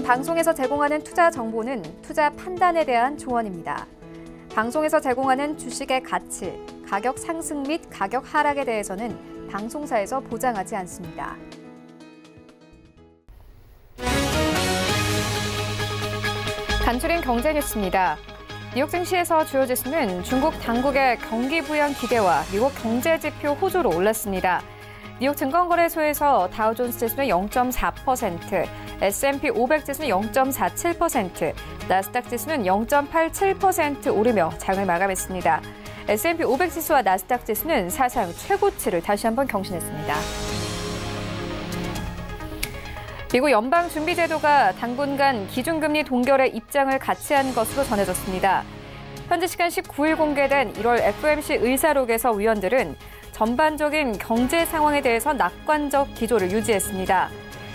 방송에서 제공하는 투자 정보는 투자 판단에 대한 조언입니다. 방송에서 제공하는 주식의 가치, 가격 상승 및 가격 하락에 대해서는 방송사에서 보장하지 않습니다. 간추린 경제 뉴스입니다. 뉴욕 증시에서 주요 지수는 중국 당국의 경기 부양 기대와 미국 경제 지표 호조로 올랐습니다. 뉴욕 증권거래소에서 다우존스 지수는 0.4%, S&P 500 지수는 0.47%, 나스닥 지수는 0.87% 오르며 장을 마감했습니다. S&P 500 지수와 나스닥 지수는 사상 최고치를 다시 한번 경신했습니다. 미국 연방준비제도가 당분간 기준금리 동결에 입장을 같이 한 것으로 전해졌습니다. 현지 시간 19일 공개된 1월 FOMC 의사록에서 위원들은 전반적인 경제 상황에 대해서 낙관적 기조를 유지했습니다.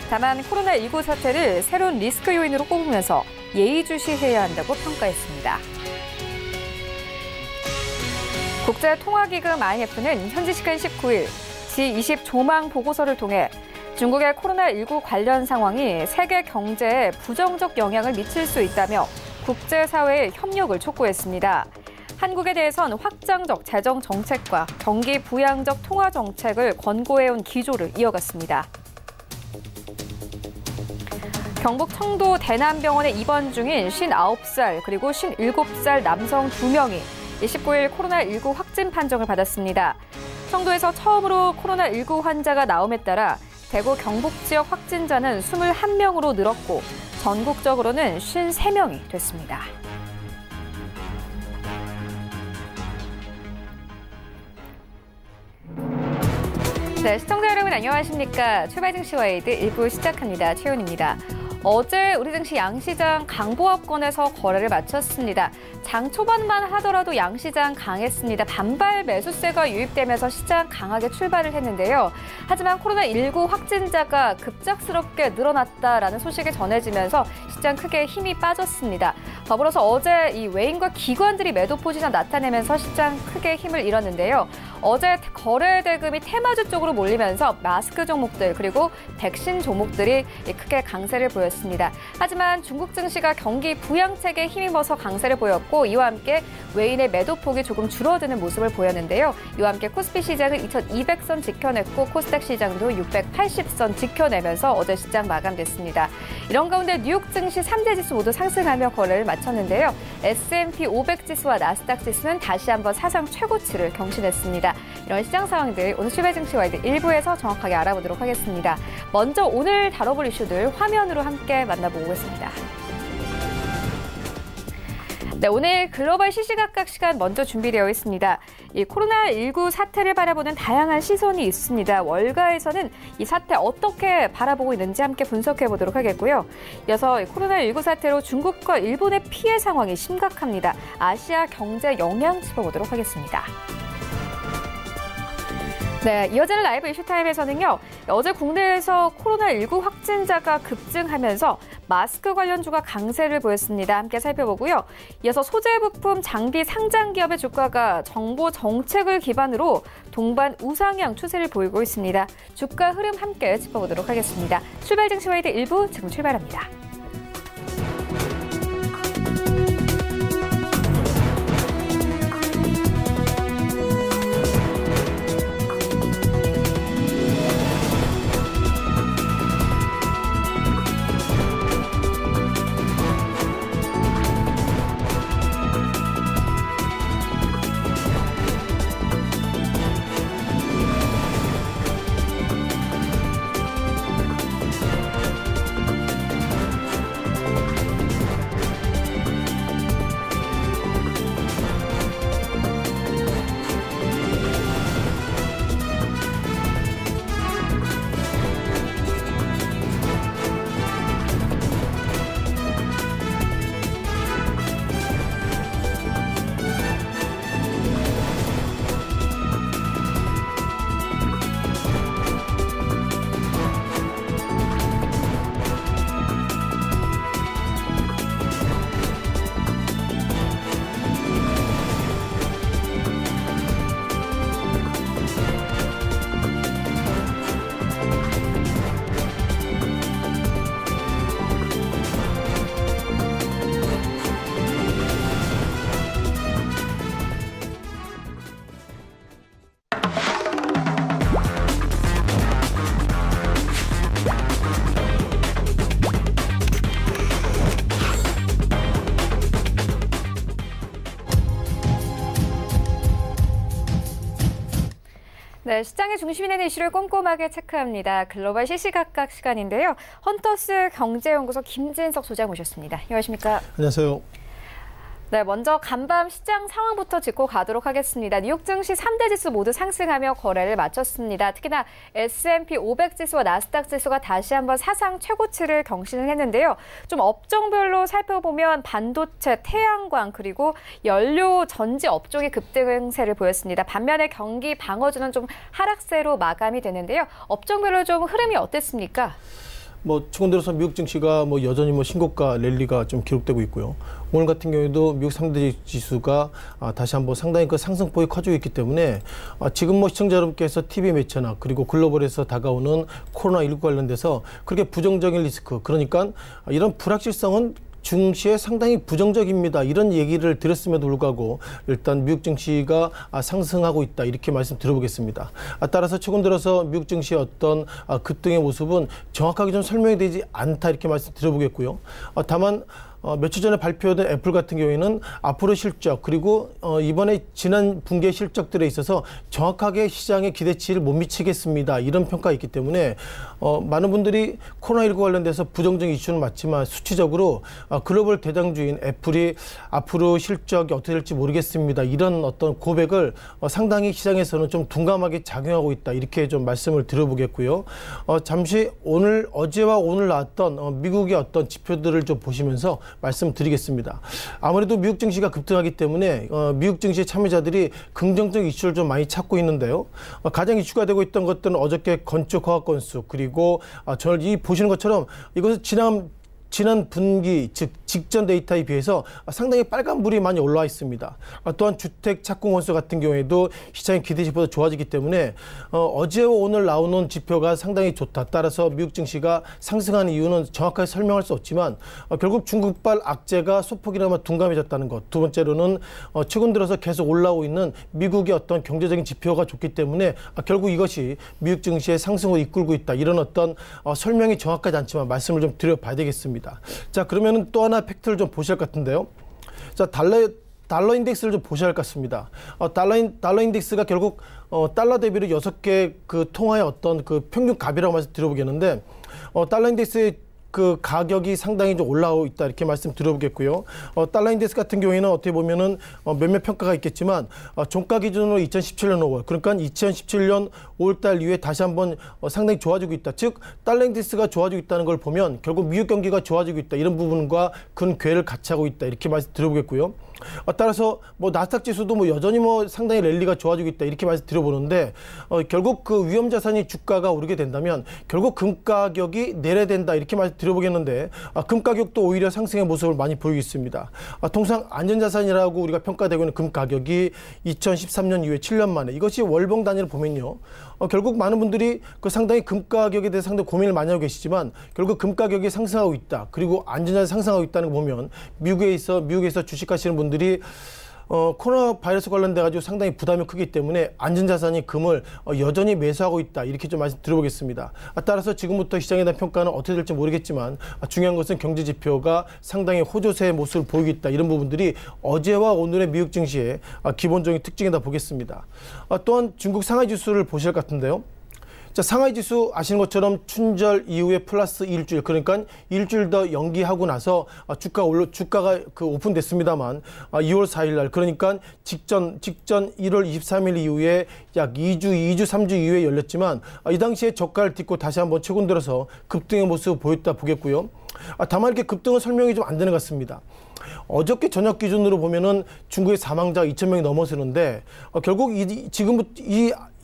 다만 코로나19 사태를 새로운 리스크 요인으로 꼽으면서 예의주시해야 한다고 평가했습니다. 국제통화기금 IMF는 현지 시간 19일 G20 조망 보고서를 통해 중국의 코로나19 관련 상황이 세계 경제에 부정적 영향을 미칠 수 있다며 국제사회의 협력을 촉구했습니다. 한국에 대해선 확장적 재정 정책과 경기 부양적 통화 정책을 권고해온 기조를 이어갔습니다. 경북 청도 대남병원에 입원 중인 59살 그리고 57살 남성 2명이 19일 코로나19 확진 판정을 받았습니다. 청도에서 처음으로 코로나19 환자가 나옴에 따라 대구 경북 지역 확진자는 21명으로 늘었고 전국적으로는 53명이 됐습니다. 네, 시청자 여러분 안녕하십니까? 출발 증시 와이드 1부 시작합니다. 최윤입니다. 어제 우리 증시 양시장 강보합권에서 거래를 마쳤습니다. 장 초반만 하더라도 양시장 강했습니다. 반발 매수세가 유입되면서 시장 강하게 출발을 했는데요. 하지만 코로나19 확진자가 급작스럽게 늘어났다라는 소식이 전해지면서 시장 크게 힘이 빠졌습니다. 더불어서 어제 이 외인과 기관들이 매도 포지션 나타내면서 시장 크게 힘을 잃었는데요. 어제 거래 대금이 테마주 쪽으로 몰리면서 마스크 종목들 그리고 백신 종목들이 크게 강세를 보였습니다. 하지만 중국 증시가 경기 부양책에 힘입어서 강세를 보였고 이와 함께 외인의 매도폭이 조금 줄어드는 모습을 보였는데요. 이와 함께 코스피 시장은 2200선 지켜냈고 코스닥 시장도 680선 지켜내면서 어제 시장 마감됐습니다. 이런 가운데 뉴욕 증시 3대 지수 모두 상승하며 거래를 마쳤는데요. S&P 500 지수와 나스닥 지수는 다시 한번 사상 최고치를 경신했습니다. 이런 시장 상황들 오늘 출발 증시 와이드 1부에서 정확하게 알아보도록 하겠습니다. 먼저 오늘 다뤄볼 이슈들 화면으로 함께 만나보고 오겠습니다. 네, 오늘 글로벌 시시각각 시간 먼저 준비되어 있습니다. 이 코로나19 사태를 바라보는 다양한 시선이 있습니다. 월가에서는 이 사태 어떻게 바라보고 있는지 함께 분석해 보도록 하겠고요. 이어서 코로나19 사태로 중국과 일본의 피해 상황이 심각합니다. 아시아 경제 영향 짚어보도록 하겠습니다. 네, 이어지는 라이브 이슈타임에서는요. 어제 국내에서 코로나19 확진자가 급증하면서 마스크 관련주가 강세를 보였습니다. 함께 살펴보고요. 이어서 소재 부품 장비 상장 기업의 주가가 정부 정책을 기반으로 동반 우상향 추세를 보이고 있습니다. 주가 흐름 함께 짚어보도록 하겠습니다. 출발 증시 와이드 1부 지금 출발합니다. 네, 시장의 중심이 되는 이슈를 꼼꼼하게 체크합니다. 글로벌 시시각각 시간인데요. 헌터스 경제연구소 김진석 소장 모셨습니다. 안녕하십니까? 안녕하세요. 네, 먼저 간밤 시장 상황부터 짚고 가도록 하겠습니다. 뉴욕 증시 3대 지수 모두 상승하며 거래를 마쳤습니다. 특히나 S&P 500 지수와 나스닥 지수가 다시 한번 사상 최고치를 경신을 했는데요. 좀 업종별로 살펴보면 반도체, 태양광 그리고 연료 전지 업종이 급등세를 보였습니다. 반면에 경기 방어주는 좀 하락세로 마감이 되는데요. 업종별로 좀 흐름이 어땠습니까? 최근 들어서 미국 증시가 여전히 신고가 랠리가 좀 기록되고 있고요. 오늘 같은 경우에도 미국 3대 지수가 다시 한번 상당히 그 상승폭이 커지고 있기 때문에 지금 시청자 여러분께서 TV 매체나 그리고 글로벌에서 다가오는 코로나19 관련돼서 그렇게 부정적인 리스크, 그러니까 이런 불확실성은 증시에 상당히 부정적입니다. 이런 얘기를 드렸음에도 불구하고 일단 미국 증시가 상승하고 있다, 이렇게 말씀 드려보겠습니다. 따라서 최근 들어서 미국 증시의 어떤 급등의 모습은 정확하게 좀 설명이 되지 않다, 이렇게 말씀 드려보겠고요. 다만 며칠 전에 발표된 애플 같은 경우에는 앞으로 실적 그리고 이번에 지난 분기의 실적들에 있어서 정확하게 시장의 기대치를 못 미치겠습니다, 이런 평가가 있기 때문에 많은 분들이 코로나19 관련돼서 부정적인 이슈는 맞지만 수치적으로 글로벌 대장주인 애플이 앞으로 실적이 어떻게 될지 모르겠습니다, 이런 어떤 고백을 상당히 시장에서는 좀 둔감하게 작용하고 있다, 이렇게 좀 말씀을 드려보겠고요. 잠시 어제와 오늘 나왔던 미국의 어떤 지표들을 좀 보시면서 말씀드리겠습니다. 아무래도 미국 증시가 급등하기 때문에 미국 증시 참여자들이 긍정적 이슈를 좀 많이 찾고 있는데요. 가장 이슈가 되고 있던 것들은 어저께 건축 허가 건수, 그리고 이 보시는 것처럼 이것은 지난 분기, 즉 직전 데이터에 비해서 상당히 빨간불이 많이 올라와 있습니다. 또한 주택 착공 건수 같은 경우에도 시장의 기대치보다 좋아지기 때문에 어제와 오늘 나오는 지표가 상당히 좋다. 따라서 미국 증시가 상승하는 이유는 정확하게 설명할 수 없지만 결국 중국발 악재가 소폭이나마 둔감해졌다는 것. 두 번째로는 최근 들어서 계속 올라오고 있는 미국의 어떤 경제적인 지표가 좋기 때문에 결국 이것이 미국 증시의 상승으로 이끌고 있다. 이런 어떤 설명이 정확하지 않지만 말씀을 좀 드려봐야 되겠습니다. 자, 그러면 또 하나 팩트를 좀 보셔야 할 것 같은데요. 자, 달러 인덱스를 좀 보셔야 할 것 같습니다. 달러 인덱스가 결국 달러 대비로 6개 그 통화의 어떤 그 평균 값이라고 말씀 드려보겠는데, 달러 인덱스의 그 가격이 상당히 좀 올라오고 있다, 이렇게 말씀 드려보겠고요. 달러 인덱스 같은 경우에는 어떻게 보면은 몇몇 평가가 있겠지만 종가 기준으로 2017년 5월, 그러니까 2017년 5월달 이후에 다시 한번 상당히 좋아지고 있다. 즉 달러 인덱스가 좋아지고 있다는 걸 보면 결국 미국 경기가 좋아지고 있다, 이런 부분과 근 궤를 같이 하고 있다, 이렇게 말씀 드려보겠고요. 따라서 나스닥 지수도 여전히 상당히 랠리가 좋아지고 있다, 이렇게 말씀 드려보는데 결국 그 위험 자산이 주가가 오르게 된다면 결국 금 가격이 내려야 된다, 이렇게 말씀 드려보겠는데 금 가격도 오히려 상승의 모습을 많이 보이고 있습니다. 통상 안전자산이라고 우리가 평가되고 있는 금 가격이 2013년 이후에 7년 만에, 이것이 월봉 단위를 보면요, 결국 많은 분들이 그 상당히 금 가격에 대해서 상당히 고민을 많이 하고 계시지만 결국 금 가격이 상승하고 있다, 그리고 안전자산이 상승하고 있다는 거 보면 미국에서 주식하시는 분들이 코로나 바이러스 관련돼가지고 상당히 부담이 크기 때문에 안전자산이 금을 여전히 매수하고 있다, 이렇게 좀 말씀 드려보겠습니다. 따라서 지금부터 시장에 대한 평가는 어떻게 될지 모르겠지만 중요한 것은 경제 지표가 상당히 호조세의 모습을 보이고 있다, 이런 부분들이 어제와 오늘의 미국 증시의 기본적인 특징이다 보겠습니다. 또한 중국 상하이 지수를 보실 것 같은데요. 자, 상하이 지수 아시는 것처럼 춘절 이후에 플러스 일주일, 그러니까 일주일 더 연기하고 나서 주가가 그 오픈됐습니다만 2월 4일 날, 그러니까 직전 1월 23일 이후에 약 2주, 3주 이후에 열렸지만 이 당시에 저가를 딛고 다시 한번 최근 들어서 급등의 모습을 보였다 보겠고요. 다만 이렇게 급등은 설명이 좀 안 되는 것 같습니다. 어저께 저녁 기준으로 보면은 중국의 사망자가 2,000명이 넘어서는데 결국 지금부터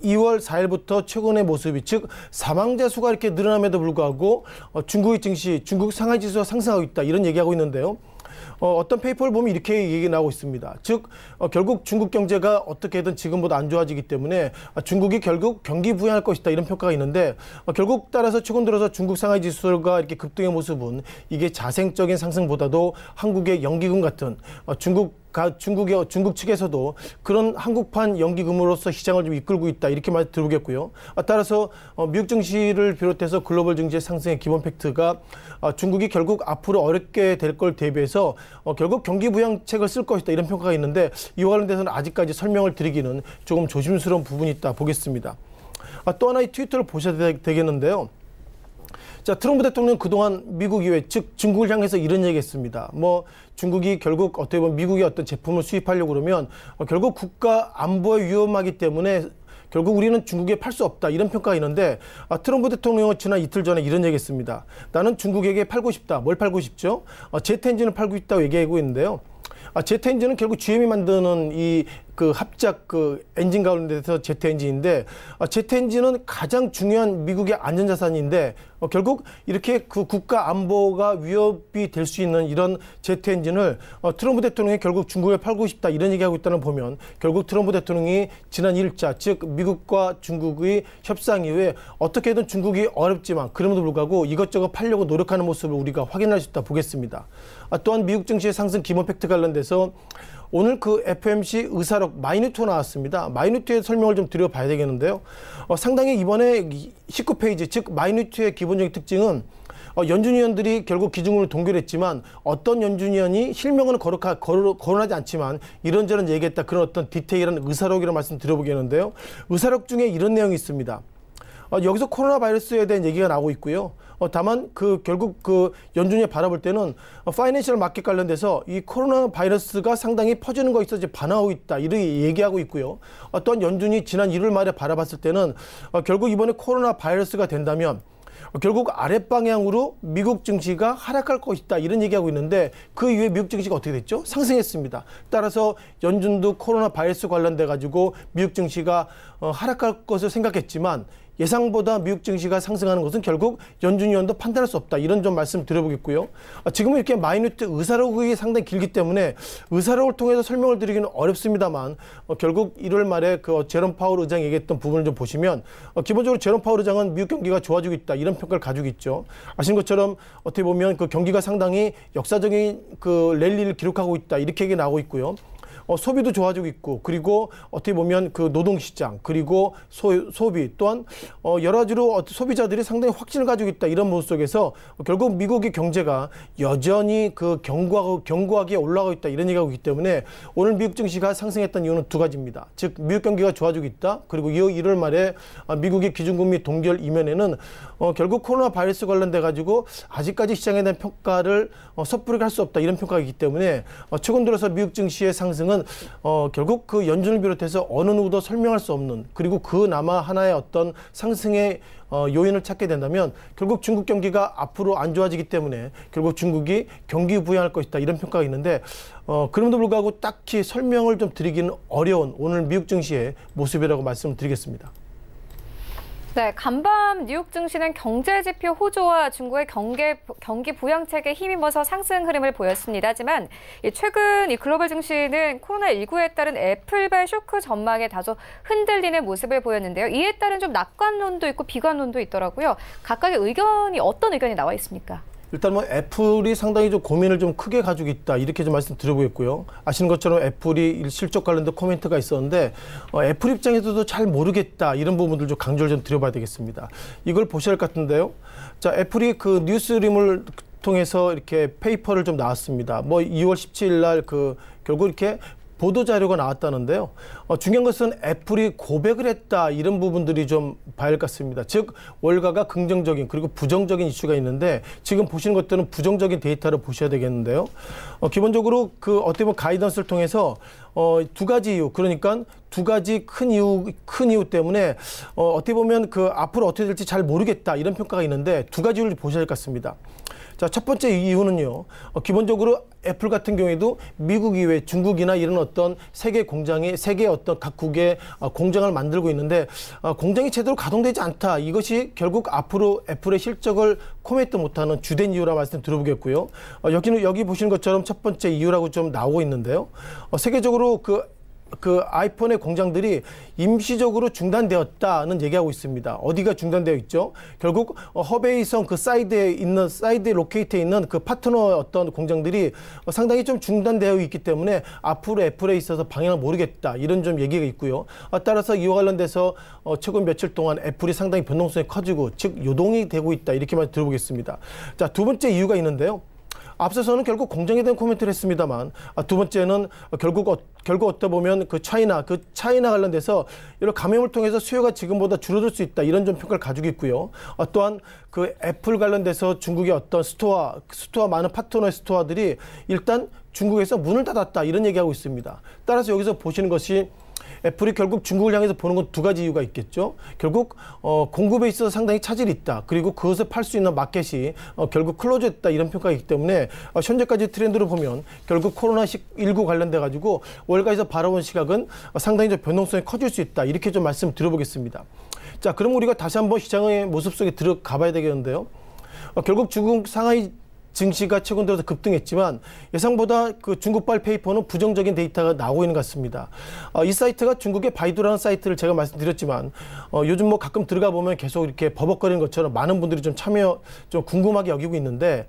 2월 4일부터 최근의 모습이, 즉 사망자 수가 이렇게 늘어남에도 불구하고 중국 상하이 지수가 상승하고 있다, 이런 얘기하고 있는데요. 어떤 페이퍼를 보면 이렇게 얘기 나오고 있습니다. 즉 결국 중국 경제가 어떻게든 지금보다 안 좋아지기 때문에 중국이 결국 경기 부양할 것이다, 이런 평가가 있는데 결국 따라서 최근 들어서 중국 상하이 지수가 이렇게 급등의 모습은 이게 자생적인 상승보다도 한국의 연기금 같은 중국 측에서도 그런 한국판 연기금으로서 시장을 좀 이끌고 있다, 이렇게 말 들어보겠고요. 따라서 미국 증시를 비롯해서 글로벌 증시의 상승의 기본 팩트가 중국이 결국 앞으로 어렵게 될 걸 대비해서 결국 경기 부양책을 쓸 것이다, 이런 평가가 있는데 이와 관련돼서는 아직까지 설명을 드리기는 조금 조심스러운 부분이 있다 보겠습니다. 또 하나의 트위터를 보셔야 되겠는데요. 자, 트럼프 대통령 그동안 미국 이외, 즉 중국을 향해서 이런 얘기했습니다. 뭐 중국이 결국 어떻게 보면 미국의 어떤 제품을 수입하려고 그러면 결국 국가 안보에 위험하기 때문에 결국 우리는 중국에 팔 수 없다, 이런 평가가 있는데 트럼프 대통령은 지난 이틀 전에 이런 얘기했습니다. 나는 중국에게 팔고 싶다. 뭘 팔고 싶죠? 제트 엔진을 팔고 싶다고 얘기하고 있는데요. 제트 엔진은 결국 GM이 만드는 이 그 합작 그 엔진 가운데서 제트 엔진인데, 제트 엔진은 가장 중요한 미국의 안전자산인데 결국 이렇게 그 국가 안보가 위협이 될 수 있는 이런 제트 엔진을 트럼프 대통령이 결국 중국에 팔고 싶다, 이런 얘기하고 있다는 보면 결국 트럼프 대통령이 지난 1차 즉 미국과 중국의 협상 이후에 어떻게든 중국이 어렵지만 그럼에도 불구하고 이것저것 팔려고 노력하는 모습을 우리가 확인할 수 있다 보겠습니다. 또한 미국 증시의 상승 기본 팩트 관련돼서 오늘 그 FOMC 의사록 마이뉴트가 나왔습니다. 마이뉴트의 설명을 좀 드려봐야 되겠는데요. 상당히 이번에 19페이지, 즉 마이뉴트의 기본적인 특징은 연준위원들이 결국 기준금리를 동결했지만 어떤 연준위원이 실명은 거론하지 않지만 이런저런 얘기했다, 그런 어떤 디테일한 의사록이라는 말씀 드려보겠는데요. 의사록 중에 이런 내용이 있습니다. 여기서 코로나 바이러스에 대한 얘기가 나오고 있고요. 다만 결국 연준이 바라볼 때는 파이낸셜 마켓 관련돼서 이 코로나 바이러스가 상당히 퍼지는 거에 있어서 반응하고 있다, 이렇게 얘기하고 있고요. 또한 연준이 지난 1월 말에 바라봤을 때는 결국 이번에 코로나 바이러스가 된다면 결국 아랫방향으로 미국 증시가 하락할 것이다, 이런 얘기하고 있는데 그 이후에 미국 증시가 어떻게 됐죠? 상승했습니다. 따라서 연준도 코로나 바이러스 관련돼 가지고 미국 증시가 하락할 것을 생각했지만 예상보다 미국 증시가 상승하는 것은 결국 연준위원도 판단할 수 없다, 이런 좀 말씀 드려보겠고요. 지금은 이렇게 마이뉴트 의사록이 상당히 길기 때문에 의사록을 통해서 설명을 드리기는 어렵습니다만 결국 1월 말에 그 제롬 파월 의장이 얘기했던 부분을 좀 보시면 기본적으로 제롬 파월 의장은 미국 경기가 좋아지고 있다, 이런 평가를 가지고 있죠. 아시는 것처럼 어떻게 보면 그 경기가 상당히 역사적인 그 랠리를 기록하고 있다, 이렇게 얘기 나오고 있고요. 소비도 좋아지고 있고, 그리고 어떻게 보면 그 노동시장, 그리고 소비 또한 여러 가지로 소비자들이 상당히 확신을 가지고 있다, 이런 모습 속에서 결국 미국의 경제가 여전히 그 견고하게 올라가고 있다, 이런 얘기가 있기 때문에 오늘 미국 증시가 상승했던 이유는 두 가지입니다. 즉 미국 경기가 좋아지고 있다, 그리고 1월 말에 미국의 기준금리 동결 이면에는 결국 코로나 바이러스 관련돼 가지고 아직까지 시장에 대한 평가를 섣부르게 할 수 없다, 이런 평가가 있기 때문에 최근 들어서 미국 증시의 상승은 결국 그 연준을 비롯해서 어느 누구도 설명할 수 없는, 그리고 그나마 하나의 어떤 상승의 요인을 찾게 된다면 결국 중국 경기가 앞으로 안 좋아지기 때문에 결국 중국이 경기 부양할 것이다, 이런 평가가 있는데 그럼에도 불구하고 딱히 설명을 좀 드리기는 어려운 오늘 미국 증시의 모습이라고 말씀드리겠습니다. 네, 간밤 뉴욕 증시는 경제지표 호조와 중국의 경기 부양책에 힘입어서 상승 흐름을 보였습니다. 하지만 최근 이 글로벌 증시는 코로나19에 따른 애플발 쇼크 전망에 다소 흔들리는 모습을 보였는데요. 이에 따른 좀 낙관론도 있고 비관론도 있더라고요. 각각의 의견이 어떤 의견이 나와 있습니까? 일단 뭐 애플이 상당히 좀 고민을 좀 크게 가지고 있다, 이렇게 좀 말씀드려보겠고요. 아시는 것처럼 애플이 실적 관련된 코멘트가 있었는데 애플 입장에서도 잘 모르겠다, 이런 부분들 좀 강조를 좀 드려봐야 되겠습니다. 이걸 보셔야 할 것 같은데요. 자, 애플이 그 뉴스림을 통해서 이렇게 페이퍼를 좀 나왔습니다. 뭐 2월 17일 날 결국 이렇게 보도자료가 나왔다는데요. 중요한 것은 애플이 고백을 했다, 이런 부분들이 좀 봐야 할 것 같습니다. 즉 월가가 긍정적인 그리고 부정적인 이슈가 있는데 지금 보시는 것들은 부정적인 데이터를 보셔야 되겠는데요. 기본적으로 어떻게 보면 가이던스를 통해서 두 가지 이유, 그러니까 두 가지 큰 이유 때문에 어떻게 보면 앞으로 어떻게 될지 잘 모르겠다, 이런 평가가 있는데 두 가지 이유를 보셔야 할 것 같습니다. 자, 첫 번째 이유는요. 기본적으로 애플 같은 경우에도 미국 이외 중국이나 이런 어떤 세계 어떤 각국의 공장을 만들고 있는데 공장이 제대로 가동되지 않다. 이것이 결국 앞으로 애플의 실적을 코멘트 못하는 주된 이유라 말씀 들어보겠고요. 여기 보시는 것처럼 첫 번째 이유라고 좀 나오고 있는데요. 세계적으로 그 아이폰의 공장들이 임시적으로 중단되었다는 얘기하고 있습니다. 어디가 중단되어 있죠? 결국 허베이성 사이드에 로케이트에 있는 그 파트너 어떤 공장들이 상당히 좀 중단되어 있기 때문에 앞으로 애플에 있어서 방향을 모르겠다, 이런 좀 얘기가 있고요. 따라서 이와 관련돼서 최근 며칠 동안 애플이 상당히 변동성이 커지고 즉 요동이 되고 있다, 이렇게만 들어보겠습니다. 자, 두 번째 이유가 있는데요. 앞서서는 결국 공정에 대한 코멘트를 했습니다만 두 번째는 결국 어떻게 보면 그 차이나 관련돼서 이런 감염을 통해서 수요가 지금보다 줄어들 수 있다 이런 좀 평가를 가지고 있고요. 또한 그 애플 관련돼서 중국의 어떤 스토어 많은 파트너의 스토어들이 일단 중국에서 문을 닫았다 이런 얘기하고 있습니다. 따라서 여기서 보시는 것이 애플이 결국 중국을 향해서 보는 건 두 가지 이유가 있겠죠. 결국 공급에 있어서 상당히 차질이 있다. 그리고 그것을 팔 수 있는 마켓이 결국 클로즈했다 이런 평가가 있기 때문에 현재까지 트렌드로 보면 결국 코로나19 관련돼 가지고 월가에서 바라본 시각은 상당히 좀 변동성이 커질 수 있다. 이렇게 좀 말씀 드려보겠습니다. 자, 그럼 우리가 다시 한번 시장의 모습 속에 들어가 봐야 되겠는데요. 결국 중국 상하이 증시가 최근 들어서 급등했지만 예상보다 그 중국발 페이퍼는 부정적인 데이터가 나오고 있는 것 같습니다. 이 사이트가 중국의 바이두라는 사이트를 제가 말씀드렸지만 요즘 뭐 가끔 들어가 보면 계속 이렇게 버벅거리는 것처럼 많은 분들이 좀 좀 궁금하게 여기고 있는데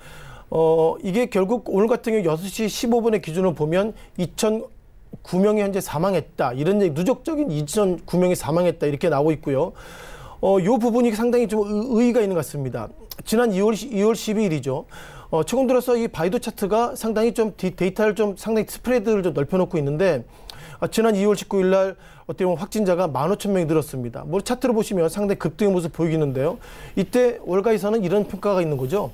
이게 결국 오늘 같은 경우 6시 15분의 기준으로 보면 2,009명이 현재 사망했다. 이런 얘기, 누적적인 2,009명이 사망했다. 이렇게 나오고 있고요. 요 부분이 상당히 좀 의의가 있는 것 같습니다. 지난 2월 12일이죠. 최근 들어서 이 바이두 차트가 상당히 좀 데이터를 좀 상당히 스프레드를 좀 넓혀놓고 있는데 지난 2월 19일 날 어떻게 보면 확진자가 15,000명이 늘었습니다. 뭐 차트로 보시면 상당히 급등의 모습 보이겠는데요. 이때 월가에서는 이런 평가가 있는 거죠.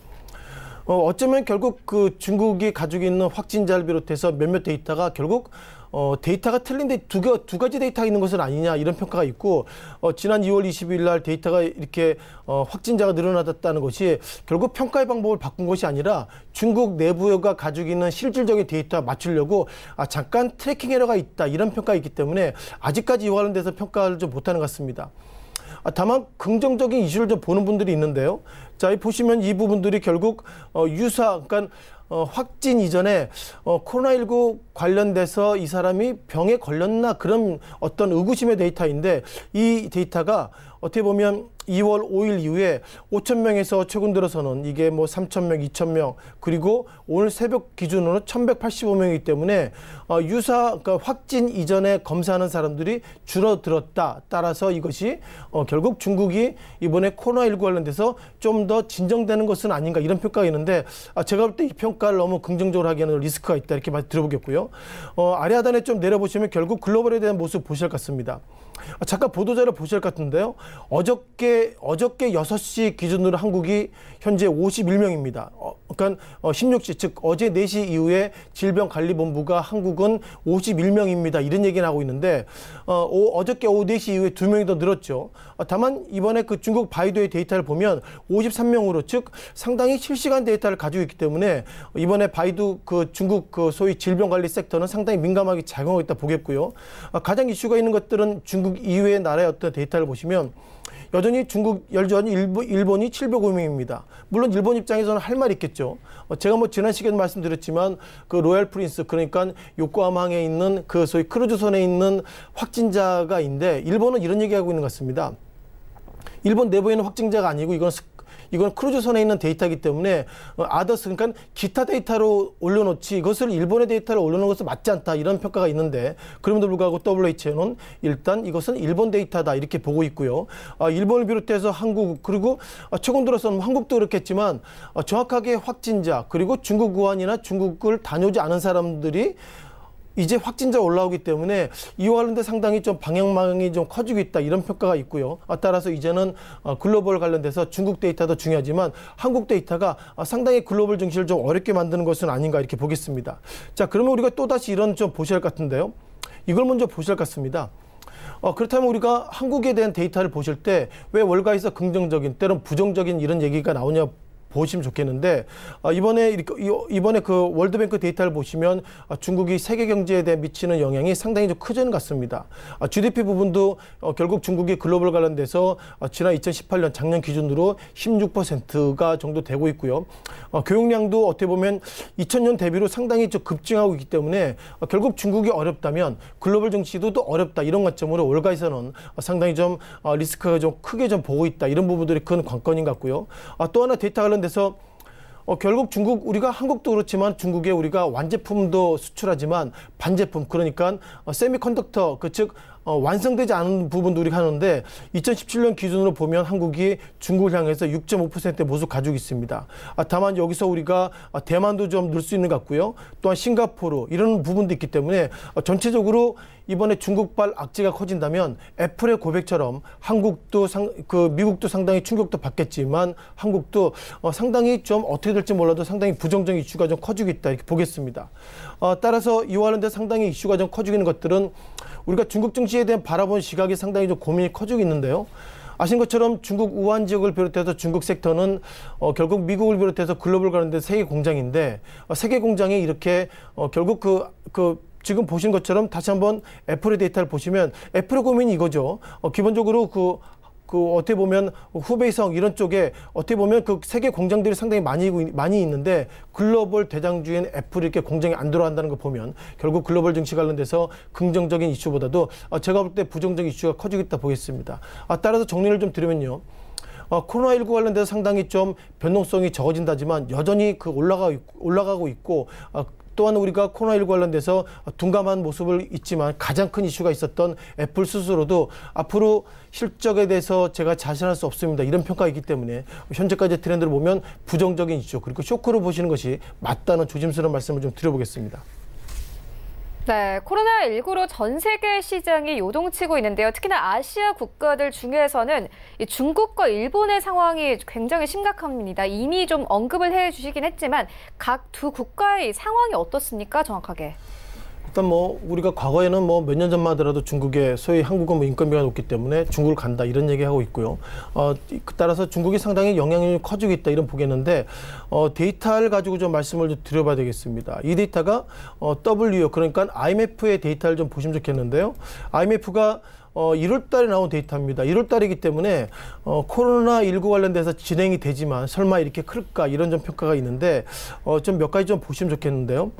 어쩌면 결국 그 중국이 가지고 있는 확진자를 비롯해서 몇몇 데이터가 결국 데이터가 틀린데 두 가지 데이터가 있는 것은 아니냐 이런 평가가 있고 지난 2월 22일 날 데이터가 이렇게 확진자가 늘어났다는 것이 결국 평가의 방법을 바꾼 것이 아니라 중국 내부가 가지고 있는 실질적인 데이터와 맞추려고 잠깐 트래킹 에러가 있다 이런 평가가 있기 때문에 아직까지 이와 관련돼서 평가를 좀 못하는 것 같습니다. 다만 긍정적인 이슈를 좀 보는 분들이 있는데요. 자, 보시면 이 부분들이 결국 그러니까 확진 이전에 코로나19 관련돼서 이 사람이 병에 걸렸나 그런 어떤 의구심의 데이터인데 이 데이터가 어떻게 보면 2월 5일 이후에 5,000명에서 최근 들어서는 이게 뭐 3,000명, 2,000명 그리고 오늘 새벽 기준으로 1,185명이기 때문에 그러니까 확진 이전에 검사하는 사람들이 줄어들었다. 따라서 이것이 결국 중국이 이번에 코로나19 관련돼서 좀 더 진정되는 것은 아닌가 이런 평가가 있는데 제가 볼 때 이 평가를 너무 긍정적으로 하기에는 리스크가 있다 이렇게 들어보겠고요. 아래 하단에 좀 내려보시면 결국 글로벌에 대한 모습 보실 것 같습니다. 잠깐 보도자료 보실 것 같은데요. 어저께 6시 기준으로 한국이 현재 51명입니다. 그러니까 16시 즉 어제 4시 이후에 질병관리본부가 한국은 51명입니다. 이런 얘기를 하고 있는데 어저께 오후 4시 이후에 2명이 더 늘었죠. 다만 이번에 그 중국 바이두의 데이터를 보면 53명으로 즉 상당히 실시간 데이터를 가지고 있기 때문에 이번에 바이두 그 중국 그 소위 질병관리 섹터는 상당히 민감하게 작용하고 있다 보겠고요. 가장 이슈가 있는 것들은 중국 이외의 나라의 어떤 데이터를 보시면 여전히 일본이 705명입니다. 물론 일본 입장에서는 할 말이 있겠죠. 제가 뭐 지난 시간에 말씀드렸지만 그 로얄 프린스 그러니까 요코하마항에 있는 그 소위 크루즈선에 있는 확진자가 있는데 일본은 이런 얘기하고 있는 것 같습니다. 일본 내부에 있는 확진자가 아니고 이건 크루즈선에 있는 데이터이기 때문에 아더스 그러니까 기타 데이터로 올려놓지 이것을 일본의 데이터로 올려놓은 것은 맞지 않다 이런 평가가 있는데 그럼에도 불구하고 WHO는 일단 이것은 일본 데이터다 이렇게 보고 있고요. 일본을 비롯해서 한국 그리고 최근 들어서는 한국도 그렇겠지만 정확하게 확진자 그리고 중국 우한이나 중국을 다녀오지 않은 사람들이 이제 확진자 올라오기 때문에 이와 관련된 상당히 좀 방향망이 좀 커지고 있다 이런 평가가 있고요. 따라서 이제는 글로벌 관련돼서 중국 데이터도 중요하지만 한국 데이터가 상당히 글로벌 증시를 좀 어렵게 만드는 것은 아닌가 이렇게 보겠습니다. 자, 그러면 우리가 또다시 이런 좀 보셔야 할 것 같은데요. 이걸 먼저 보셔야 할 것 같습니다. 그렇다면 우리가 한국에 대한 데이터를 보실 때 왜 월가에서 긍정적인 때론 부정적인 이런 얘기가 나오냐 보시면 좋겠는데 이번에 그 월드뱅크 데이터를 보시면 중국이 세계 경제에 대해 미치는 영향이 상당히 좀 크지는 같습니다. GDP 부분도 결국 중국이 글로벌 관련돼서 지난 2018년 작년 기준으로 16%가 정도 되고 있고요. 교역량도 어떻게 보면 2000년 대비로 상당히 좀 급증하고 있기 때문에 결국 중국이 어렵다면 글로벌 증시도 또 어렵다 이런 관점으로 월가에서는 상당히 좀 리스크가 좀 크게 좀 보고 있다 이런 부분들이 큰 관건인 것 같고요. 또 하나 데이터 관련돼서 결국 중국 우리가 한국도 그렇지만 중국에 우리가 완제품도 수출하지만 반제품 그러니까 세미컨덕터 즉 완성되지 않은 부분도 우리가 하는데 2017년 기준으로 보면 한국이 중국을 향해서 6.5%의 모습 가지고 있습니다. 다만 여기서 우리가 대만도 좀 넣을 수 있는 것 같고요. 또한 싱가포르 이런 부분도 있기 때문에 전체적으로 이번에 중국발 악재가 커진다면 애플의 고백처럼 한국도 미국도 상당히 충격도 받겠지만 한국도 상당히 좀 어떻게 될지 몰라도 상당히 부정적인 이슈가 좀 커지고 있다 이렇게 보겠습니다. 따라서 이와 관련된 상당히 이슈가 좀 커지고 있는 것들은 우리가 중국 증시에 대한 바라본 시각이 상당히 좀 고민이 커지고 있는데요. 아신 것처럼 중국 우한 지역을 비롯해서 중국 섹터는 결국 미국을 비롯해서 글로벌 관련된 세계 공장인데 세계 공장이 이렇게 결국 지금 보신 것처럼 다시 한번 애플의 데이터를 보시면 애플의 고민이 이거죠. 기본적으로 어떻게 보면 후베이성 이런 쪽에 어떻게 보면 그 세계 공장들이 상당히 많이 있는데 글로벌 대장주인 애플이 이렇게 공장에 안 들어간다는 거 보면 결국 글로벌 증시 관련돼서 긍정적인 이슈보다도 제가 볼 때 부정적인 이슈가 커지고 있다 보겠습니다. 따라서 정리를 좀 드리면요. 코로나19 관련돼서 상당히 좀 변동성이 적어진다지만 여전히 올라가고 있고 또한 우리가 코로나19 관련돼서 둔감한 모습을 있지만 가장 큰 이슈가 있었던 애플 스스로도 앞으로 실적에 대해서 제가 자신할 수 없습니다. 이런 평가가 있기 때문에 현재까지 트렌드를 보면 부정적인 이슈 그리고 쇼크로 보시는 것이 맞다는 조심스러운 말씀을 좀 드려보겠습니다. 네, 코로나19로 전 세계 시장이 요동치고 있는데요. 특히나 아시아 국가들 중에서는 이 중국과 일본의 상황이 굉장히 심각합니다. 이미 좀 언급을 해주시긴 했지만 각 두 국가의 상황이 어떻습니까? 정확하게. 일단 우리가 과거에는 몇 년 전만 하더라도 중국의 소위 한국은 인건비가 높기 때문에 중국을 간다 이런 얘기하고 있고요. 따라서 중국이 상당히 영향력이 커지고 있다 이런 보겠는데 데이터를 가지고 좀 말씀을 좀 드려봐야 되겠습니다. 이 데이터가 WO 그러니까 IMF의 데이터를 좀 보시면 좋겠는데요. IMF가 1월 달에 나온 데이터입니다. 1월 달이기 때문에 코로나19 관련돼서 진행이 되지만 설마 이렇게 클까 이런 좀 평가가 있는데 좀 몇 가지 좀 보시면 좋겠는데요.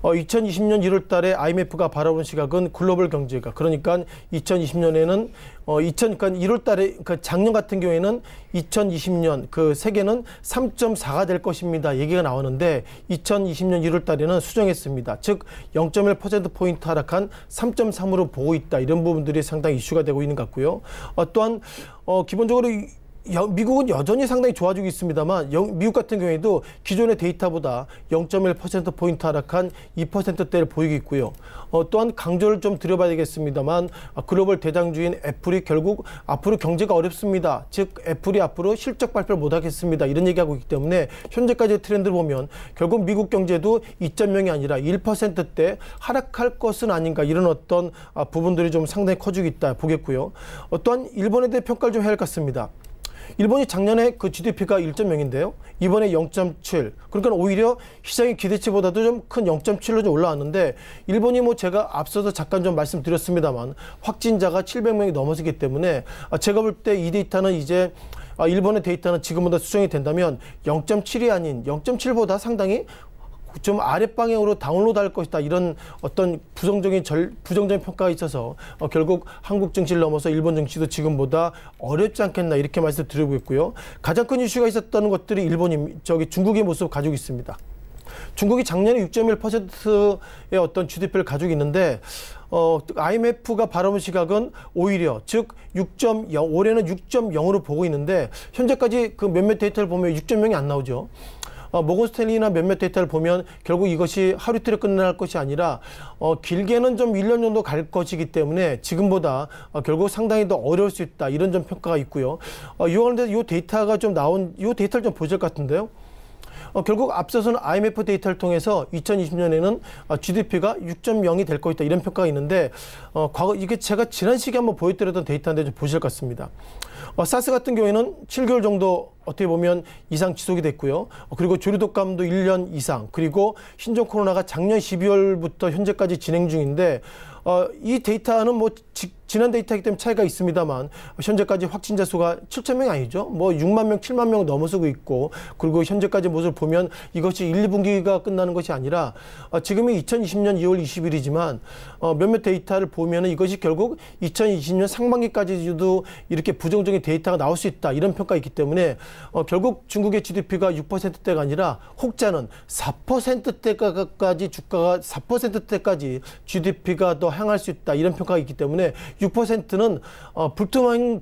2020년 1월 달에 IMF가 바라본 시각은 글로벌 경제가 그러니까 2020년에는 그러니까 1월 달에 그러니까 작년 같은 경우에는 2020년 그 세계는 3.4가 될 것입니다. 얘기가 나오는데 2020년 1월 달에는 수정했습니다. 즉 0.1%포인트 하락한 3.3으로 보고 있다. 이런 부분들이 상당히 이슈가 되고 있는 것 같고요. 또한 기본적으로 미국은 여전히 상당히 좋아지고 있습니다만 미국 같은 경우에도 기존의 데이터보다 0.1%포인트 하락한 2%대를 보이고 있고요. 또한 강조를 좀 드려봐야 되겠습니다만 글로벌 대장주인 애플이 결국 앞으로 경제가 어렵습니다. 즉 애플이 앞으로 실적 발표를 못하겠습니다. 이런 얘기하고 있기 때문에 현재까지의 트렌드를 보면 결국 미국 경제도 2.0이 아니라 1%대 하락할 것은 아닌가 이런 어떤 부분들이 좀 상당히 커지고 있다 보겠고요. 또한 일본에 대해 평가를 좀 해야 할 것 같습니다. 일본이 작년에 그 GDP가 1.0인데요. 이번에 0.7. 그러니까 오히려 시장의 기대치보다도 좀 큰 0.7로 좀 올라왔는데 일본이 제가 앞서서 잠깐 좀 말씀드렸습니다만 확진자가 700명이 넘어서기 때문에 제가 볼 때 이 데이터는 이제 일본의 데이터는 지금보다 수정이 된다면 0.7이 아닌 0.7보다 상당히 좀 아랫방향으로 다운로드할 것이다. 이런 어떤 부정적인 평가가 있어서 결국 한국 증시를 넘어서 일본 증시도 지금보다 어렵지 않겠나 이렇게 말씀드리고 있고요. 가장 큰 이슈가 있었던 것들이 중국의 모습을 가지고 있습니다. 중국이 작년에 6.1%의 어떤 GDP를 가지고 있는데 IMF가 바라본 시각은 오히려 즉 6.0 올해는 6.0으로 보고 있는데 현재까지 그 몇몇 데이터를 보면 6.0이 안 나오죠. 모건 스탠리나 몇몇 데이터를 보면 결국 이것이 하루 이틀에 끝날 것이 아니라 길게는 좀 1년 정도 갈 것이기 때문에 지금보다 결국 상당히 더 어려울 수 있다. 이런 좀 평가가 있고요. 이 데이터가 좀 이 데이터를 좀 보실 것 같은데요. 결국 앞서서는 IMF 데이터를 통해서 2020년에는 GDP가 6.0이 될 것이다. 이런 평가가 있는데 과거 이게 제가 지난 시기에 한번 보여드렸던 데이터인데 좀 보실 것 같습니다. 사스 같은 경우에는 7개월 정도 어떻게 보면 이상 지속이 됐고요. 그리고 조류독감도 1년 이상 그리고 신종 코로나가 작년 12월부터 현재까지 진행 중인데 이 데이터는 지난 데이터이기 때문에 차이가 있습니다만 현재까지 확진자 수가 7,000명이 아니죠. 6만 명, 7만 명 넘어서고 있고 그리고 현재까지 모습을 보면 이것이 1, 2분기가 끝나는 것이 아니라 지금이 2020년 2월 20일이지만 몇몇 데이터를 보면 이것이 결국 2020년 상반기까지도 이렇게 부정적인 데이터가 나올 수 있다. 이런 평가가 있기 때문에 결국 중국의 GDP가 6%대가 아니라 혹자는 4%대까지 주가가 4%대까지 GDP가 더 향할 수 있다. 이런 평가가 있기 때문에 6%는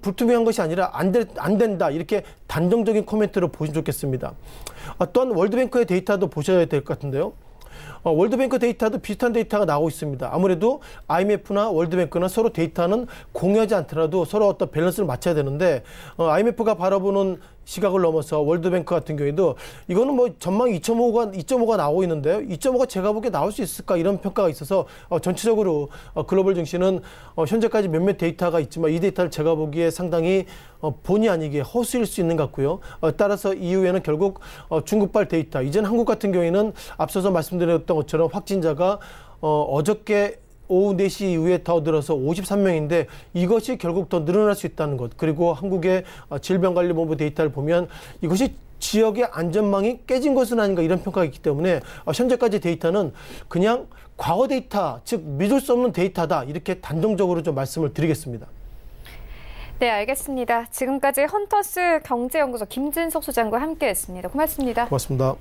불투명한 것이 아니라 안 된다. 이렇게 단정적인 코멘트를 보시면 좋겠습니다. 또한 월드뱅크의 데이터도 보셔야 될 것 같은데요. 월드뱅크 데이터도 비슷한 데이터가 나오고 있습니다. 아무래도 IMF나 월드뱅크는 서로 데이터는 공유하지 않더라도 서로 어떤 밸런스를 맞춰야 되는데 IMF가 바라보는 시각을 넘어서 월드뱅크 같은 경우에도 이거는 뭐 전망 2.5가 나오고 있는데요. 2.5가 제가 보기에 나올 수 있을까 이런 평가가 있어서 전체적으로 글로벌 증시는 현재까지 몇몇 데이터가 있지만 이 데이터를 제가 보기에 상당히 본의 아니게 허수일 수 있는 것 같고요. 따라서 이후에는 결국 중국발 데이터, 이제는 한국 같은 경우에는 앞서서 말씀드렸던 것처럼 확진자가 어저께 오후 4시 이후에 더 늘어서 53명인데 이것이 결국 더 늘어날 수 있다는 것. 그리고 한국의 질병관리본부 데이터를 보면 이것이 지역의 안전망이 깨진 것은 아닌가 이런 평가가 있기 때문에 현재까지 데이터는 그냥 과거 데이터, 즉 믿을 수 없는 데이터다. 이렇게 단정적으로 좀 말씀을 드리겠습니다. 네, 알겠습니다. 지금까지 헌터스 경제연구소 김진석 소장과 함께했습니다. 고맙습니다. 고맙습니다.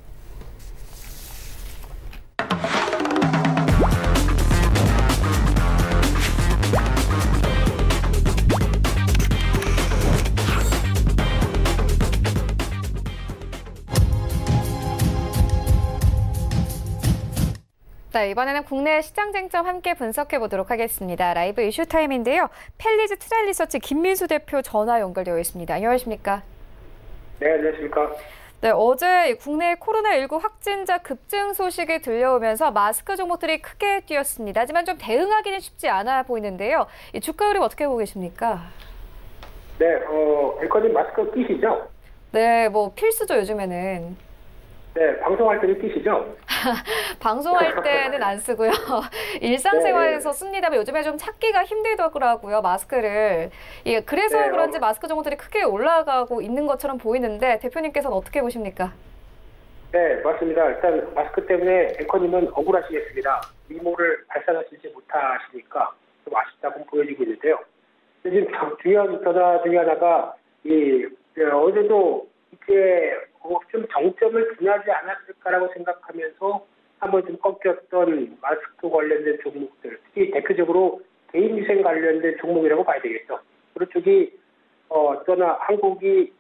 네, 이번에는 국내 시장 쟁점 함께 분석해 보도록 하겠습니다. 라이브 이슈 타임인데요. 펠리즈 트랄리서치 김민수 대표 전화 연결되어 있습니다. 안녕하십니까? 네, 안녕하십니까? 네, 어제 국내 코로나19 확진자 급증 소식이 들려오면서 마스크 종목들이 크게 뛰었습니다. 하지만 좀 대응하기는 쉽지 않아 보이는데요. 이 주가 흐름 어떻게 보고 계십니까? 네, 앵커님 마스크 끼시죠? 네, 뭐 필수죠, 요즘에는. 네, 방송할 때는 끼시죠? 방송할 때는 안 쓰고요. 일상생활에서 씁니다만 요즘에 좀 찾기가 힘들더라고요, 마스크를. 예, 그래서 네, 그런지 마스크 종목들이 크게 올라가고 있는 것처럼 보이는데 대표님께서는 어떻게 보십니까? 네, 맞습니다. 일단 마스크 때문에 앵커님은 억울하시겠습니다. 미모를 발산하시지 못하시니까 좀 아쉽다고 보여지고 있는데요. 지금 중요한 변화 중에 하나가 어제도 이제 좀 정점을 지나지 않았을까라고 생각하면서 한번 좀 꺾였던 마스크 관련된 종목들, 특히 대표적으로 개인위생 관련된 종목이라고 봐야 되겠죠. 그런 쪽이 또나 한국이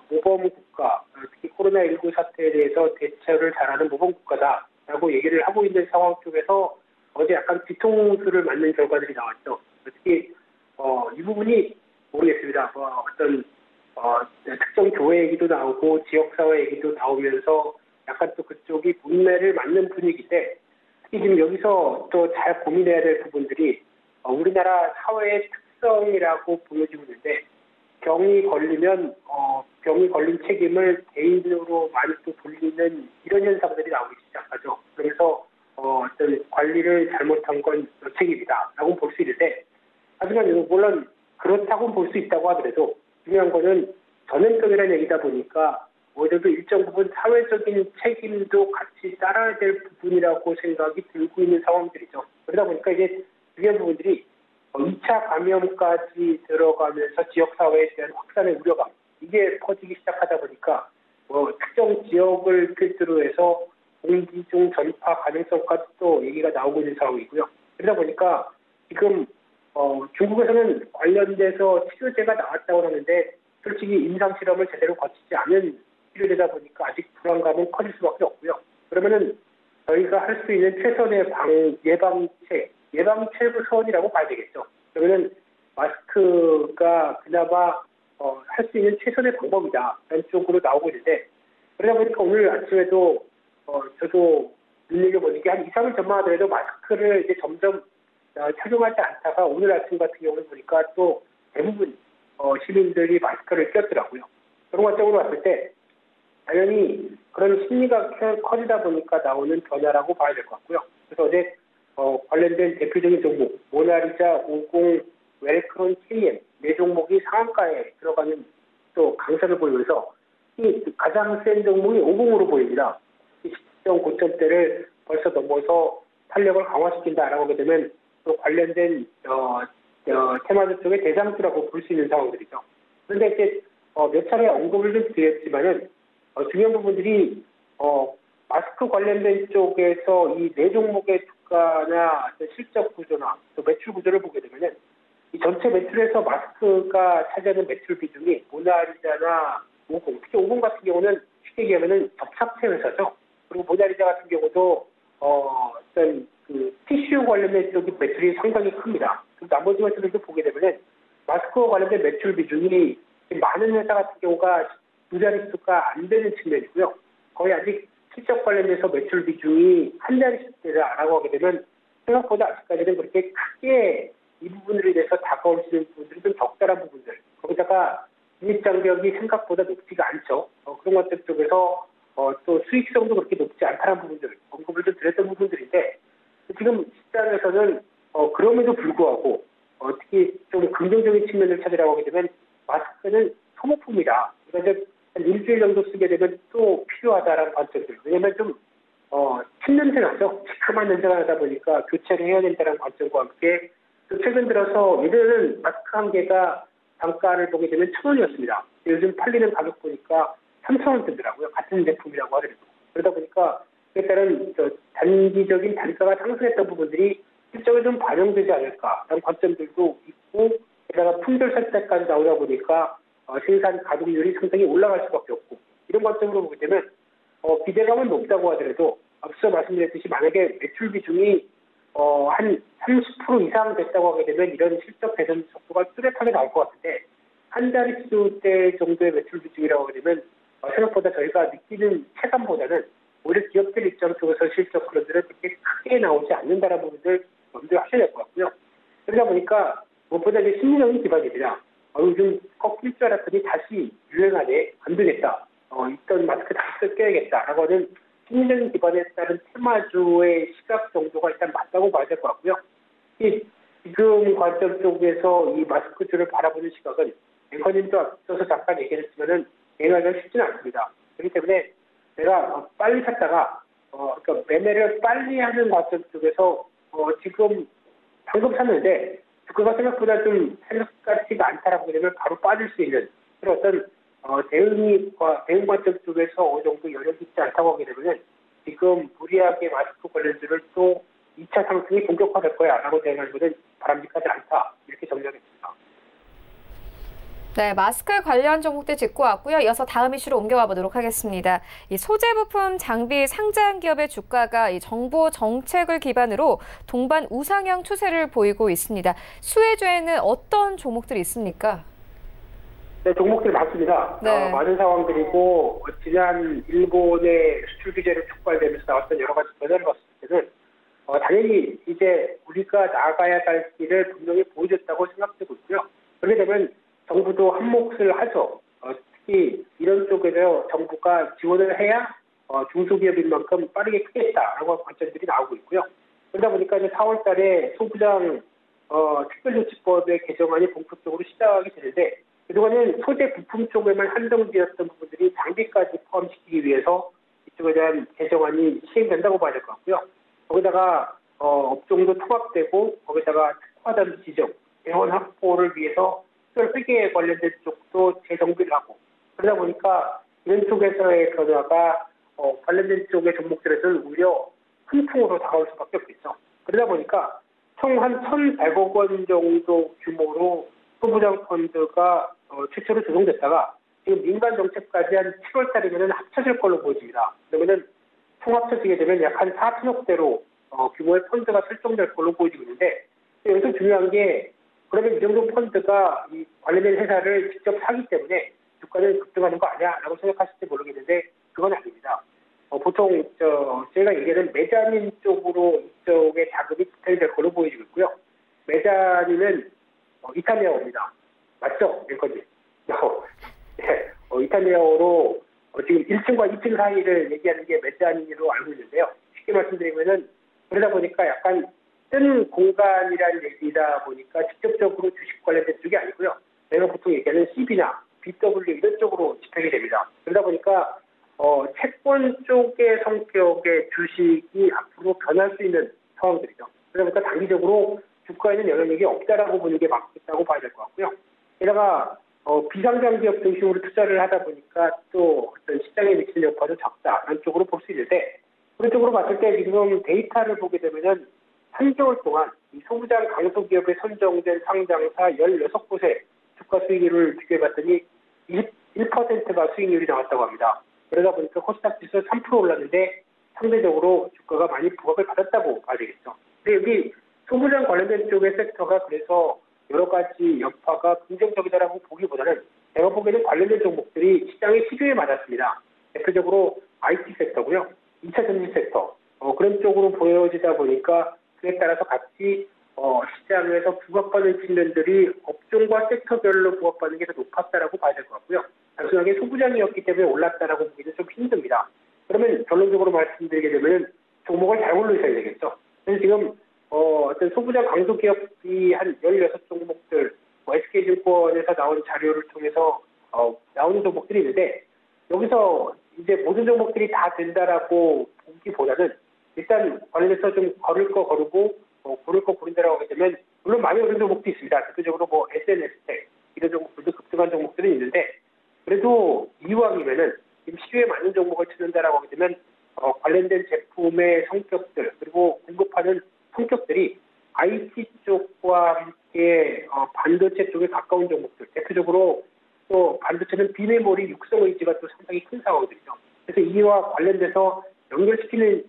모범국가, 특히 코로나19 사태에 대해서 대처를 잘하는 모범국가다라고 얘기를 하고 있는 상황 쪽에서 어제 약간 뒤통수를 맞는 결과들이 나왔죠. 특히 이 부분이 모르겠습니다. 어떤 특정 교회 얘기도 나오고 지역사회 얘기도 나오면서 약간 또 그쪽이 분매를 맞는 분위기인데 특히 지금 여기서 또 잘 고민해야 될 부분들이 우리나라 사회의 특성이라고 보여지고 있는데 병이 걸리면 병이 걸린 책임을 개인으로 많이 또 돌리는 이런 현상들이 나오기 시작하죠. 그래서 어떤 관리를 잘못한 건 너 책임이다라고 볼 수 있는데 하지만 물론 그렇다고 볼 수 있다고 하더라도 중요한 거는 전염병이라는 얘기다 보니까 오히려도 일정 부분 사회적인 책임도 같이 따라야 될 부분이라고 생각이 들고 있는 상황들이죠. 그러다 보니까 이제 중요한 부분들이 2차 감염까지 들어가면서 지역사회에 대한 확산의 우려감, 이게 퍼지기 시작하다 보니까 특정 지역을 필두로 해서 공기중 전파 가능성까지 또 얘기가 나오고 있는 상황이고요. 그러다 보니까 지금 중국에서는 관련돼서 치료제가 나왔다고 하는데 솔직히 임상실험을 제대로 거치지 않은 치료제다 보니까 아직 불안감은 커질 수밖에 없고요. 그러면은 저희가 할 수 있는 최선의 예방체부선이라고 봐야 되겠죠. 그러면은 마스크가 그나마 할 수 있는 최선의 방법이다. 라는 쪽으로 나오고 있는데 그러다 보니까 오늘 아침에도 저도 눈여겨보는 게 한 2, 3일 전만 하더라도 마스크를 이제 점점 착용하지 않다가 오늘 아침 같은 경우는 보니까 또 대부분 시민들이 마스크를 꼈더라고요. 그런 관점으로 봤을 때 당연히 그런 심리가 커지다 보니까 나오는 변화라고 봐야 될 것 같고요. 그래서 어제 관련된 대표적인 종목 모나리자 50 웰크론 KM 네 종목이 상한가에 들어가는 또 강세를 보이면서 이 가장 센 종목이 50으로 보입니다. 시점 고점대를 벌써 넘어서 탄력을 강화시킨다라고 하게 되면 또 관련된 테마주 쪽의 대장주라고 볼 수 있는 상황들이죠. 그런데 이제 몇 차례 언급을 좀 드렸지만은 중요한 부분들이 마스크 관련된 쪽에서 이 네 종목의 주가나 실적 구조나 또 매출 구조를 보게 되면은 이 전체 매출에서 마스크가 차지하는 매출 비중이 모나리자나 오공, 특히 오공 같은 경우는 쉽게 얘기하면은 접착제 회사죠. 그리고 모나리자 같은 경우도 어떤 그 티슈 관련된 쪽이 매출이 상당히 큽니다. 그리고 나머지 회사들도 보게 되면은 마스크와 관련된 매출 비중이 많은 회사 같은 경우가 두 자릿수가 안 되는 측면이고요. 거의 아직 실적 관련돼서 매출 비중이 한 자릿수대라고 하게 되면 생각보다 아직까지는 그렇게 크게 이 부분으로 인해서 다가오시는 부분들이 좀 적절한 부분들. 거기다가 진입 장벽이 생각보다 높지가 않죠. 그런 것들 쪽에서 또 수익성도 그렇게 높지 않다는 부분들, 언급을 좀 드렸던 부분들인데 지금 시장에서는 그럼에도 불구하고 특히 좀 긍정적인 측면을 찾으라고 하게 되면 마스크는 소모품이다. 그러니까 한 일주일 정도 쓰게 되면 또 필요하다라는 관점들. 왜냐하면 좀 침냄새 나죠. 시큼한 냄새가 나다 보니까 교체를 해야 된다는 관점과 함께 또 최근 들어서 예전에는 마스크 한 개가 단가를 보게 되면 1,000원이었습니다. 요즘 팔리는 가격 보니까 3,000원 되더라고요. 같은 제품이라고 하더라도. 그러다 보니까 그에 따른 단기적인 단가가 상승했던 부분들이 실적에 좀 반영되지 않을까라는 관점들도 있고 게다가 품절 살짝까지 나오다 보니까 생산 가동률이 상당히 올라갈 수밖에 없고 이런 관점으로 보게 되면 기대감은 높다고 하더라도 앞서 말씀드렸듯이 만약에 매출 비중이 한 30% 이상 됐다고 하게 되면 이런 실적 개선 속도가 뚜렷하게 나올 것 같은데 한 자릿수대 정도의 매출 비중이라고 하게 되면 생각보다 저희가 느끼는 체감보다는 오히려 기업들 입장 쪽에서 실적 그런들은 그렇게 크게 나오지 않는다는 부분들 먼저 하셔야 될 것 같고요. 그러다 보니까 무엇보다 이제 심리적인 기반입니다. 요즘 꺾일 줄 알았더니 다시 유행하네, 안 되겠다. 있던 마스크 다시 껴야겠다라고 하는 심리적인 기반에 따른 테마주의 시각 정도가 일단 맞다고 봐야 될 것 같고요. 지금 관점 쪽에서 이 마스크주를 바라보는 시각은 앵커님도 앞서서 잠깐 얘기했지만은 대응하기가 쉽지는 않습니다. 그렇기 때문에 내가 빨리 샀다가 그러니까 매매를 빨리 하는 관점 쪽에서 지금 방금 샀는데 주가가 생각보다 좀 생각같지가 않다라고 되면 바로 빠질 수 있는 그런 어떤 대응 관점 쪽에서 어느 정도 여력이 있지 않다고 하게 되면 지금 무리하게 마스크 관련주를 또 2차 상승이 본격화될 거야 라고 대응하는 것은 바람직하지 않다 이렇게 정리하겠습니다. 네, 마스크 관련 종목들 짚고 왔고요. 이어서 다음 이슈로 옮겨가 보도록 하겠습니다. 이 소재 부품 장비 상장 기업의 주가가 이 정부 정책을 기반으로 동반 우상향 추세를 보이고 있습니다. 수혜주에는 어떤 종목들이 있습니까? 네, 종목들이 많습니다. 네. 많은 상황들이고 지난 일본의 수출 규제를 촉발되면서 나왔던 여러 가지 변화를 봤을 때는 당연히 이제 우리가 나아가야 할 길을 분명히 보여줬다고 생각되고 있고요. 그렇게 되면 정부도 한 몫을 하죠. 특히 이런 쪽에서 정부가 지원을 해야 중소기업인 만큼 빠르게 크겠다라고 하는 관점들이 나오고 있고요. 그러다 보니까 이제 4월 달에 소부장 특별조치법의 개정안이 본격적으로 시작이 되는데 그동안은 소재 부품 쪽에만 한정되었던 부분들이 장비까지 포함시키기 위해서 이쪽에 대한 개정안이 시행된다고 봐야 될 것 같고요. 거기다가 업종도 통합되고 거기다가 특화단 지정, 대원 확보를 위해서 회계에 관련된 쪽도 재정비를 하고 그러다 보니까 이런 쪽에서의 변화가 관련된 쪽의 종목들에서는 오히려 큰 통으로 다가올 수밖에 없겠죠. 그러다 보니까 총 한 1,100억 원 정도 규모로 소부장 펀드가 최초로 조성됐다가 지금 민간 정책까지 한 7월 달이면 합쳐질 걸로 보여집니다. 그러면은 총 합쳐지게 되면 약 한 4천억대로 규모의 펀드가 설정될 걸로 보여지고 있는데 여기서 중요한 게 그러면 이 정도 펀드가 이 관련된 회사를 직접 사기 때문에 주가는 급등하는 거 아니야? 라고 생각하실지 모르겠는데 그건 아닙니다. 보통 제가 얘기하는 메자닌 쪽으로 이쪽에 자금이 집행이 될 걸로 보여지고 있고요. 메자닌은 이탈리아어입니다. 맞죠? 앵커님? 네, 이탈리아어로 지금 1층과 2층 사이를 얘기하는 게 메자닌으로 알고 있는데요. 쉽게 말씀드리면은 그러다 보니까 약간 뜬 공간이라는 얘기다 보니까 직접적으로 주식 관련된 쪽이 아니고요. 내가 보통 얘기하는 CB나 BW 이런 쪽으로 집행이 됩니다. 그러다 보니까 채권 쪽의 성격의 주식이 앞으로 변할 수 있는 상황들이죠. 그러다 보니까 단기적으로 주가에는 영향력이 없다라고 보는 게 맞겠다고 봐야 될 것 같고요. 게다가 비상장 기업 중심으로 투자를 하다 보니까 또 어떤 시장에 미치는 여파도 적다라는 쪽으로 볼 수 있는데 그런 쪽으로 봤을 때 지금 데이터를 보게 되면은 3개월 동안 이 소부장 강소기업에 선정된 상장사 16곳의 주가 수익률을 비교해봤더니 21%가 수익률이 나왔다고 합니다. 그러다 보니까 코스닥 지수 3% 올랐는데 상대적으로 주가가 많이 부각을 받았다고 봐야 되겠죠. 근데 여기 소부장 관련된 쪽의 섹터가 그래서 여러 가지 여파가 긍정적이다라고 보기보다는 제가 보기에는 관련된 종목들이 시장의 시중에 맞았습니다. 대표적으로 IT 섹터고요. 2차 전지 섹터. 그런 쪽으로 보여지다 보니까 그에 따라서 같이 시장에서 부각받는 측면들이 업종과 섹터별로 부각받는 게 더 높았다라고 봐야 될 것 같고요. 단순하게 소부장이었기 때문에 올랐다라고 보기는 좀 힘듭니다. 그러면 결론적으로 말씀드리게 되면 종목을 잘 고르셔야 되겠죠. 그래서 지금 어떤 소부장 강소기업이 한 16종목들, SK증권에서 나온 자료를 통해서 나오는 종목들이 있는데 여기서 이제 모든 종목들이 다 된다라고 보기보다는 일단 관련해서 좀 거를 거 거르고 고를 거 고른다라고 하게 되면 물론 많이 오른 종목도 있습니다. 대표적으로 뭐 SNS텍 이런 종목들도 급등한 종목들이 있는데 그래도 이왕이면은 지금 시주에 맞는 종목을 찾는다라고 하게 되면 관련된 제품의 성격들 그리고 공급하는 성격들이 IT 쪽과 함께 반도체 쪽에 가까운 종목들 대표적으로 또 반도체는 비메모리 육성 의지가 또 상당히 큰 상황이거든요. 그래서 이와 관련돼서 연결시킬